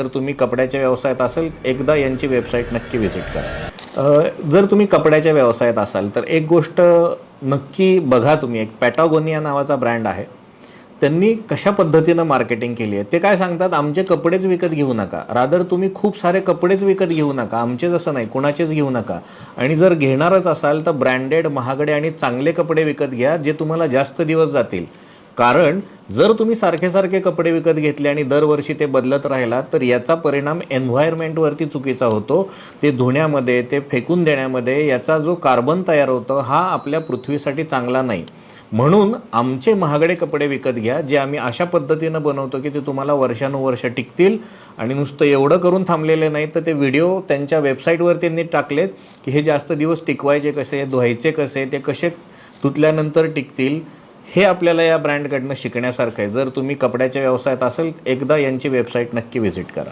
जर तुम्ही कपड्याच्या व्यवसायात असाल एकदा यांची वेबसाईट नक्की व्हिजिट करा। जर तुम्ही कपड्याच्या व्यवसायात असाल तर एक गोष्ट नक्की बघा तुम्ही, एक पॅटागोनिया नावाचा ब्रँड आहे, त्यांनी कशा पद्धतीनं मार्केटिंग केली आहे। ते काय सांगतात, आमचे कपडेच विकत घेऊ नका, रादर तुम्ही खूप सारे कपडेच विकत घेऊ नका, आमचेच असं नाही कोणाचेच घेऊ नका, आणि जर घेणारच असाल तर ब्रँडेड महागडे आणि चांगले कपडे विकत घ्या जे तुम्हाला जास्त दिवस जातील। कारण जर तुम्ही सारखे सारखे कपडे विकत घेतले आणि दरवर्षी ते बदलत राहिला तर याचा परिणाम एन्व्हायरमेंटवरती चुकीचा होतो। ते धुण्यामध्ये, ते फेकून देण्यामध्ये याचा जो कार्बन तयार होतो हा आपल्या पृथ्वीसाठी चांगला नाही। म्हणून आमचे महागडे कपडे विकत घ्या जे आम्ही अशा पद्धतीनं बनवतो की ते तुम्हाला वर्षानुवर्ष टिकतील। आणि नुसतं एवढं करून थांबलेले नाही तर ते व्हिडिओ त्यांच्या वेबसाईटवर त्यांनी टाकलेत की हे जास्त दिवस टिकवायचे कसे, धुवायचे कसे, ते कसे धुतल्यानंतर टिकतील। हे आपल्याला या ब्रँडकडनं शिकण्यासारखं आहे। जर तुम्ही कपड्याच्या व्यवसायात असेल एकदा यांची वेबसाईट नक्की व्हिजिट करा।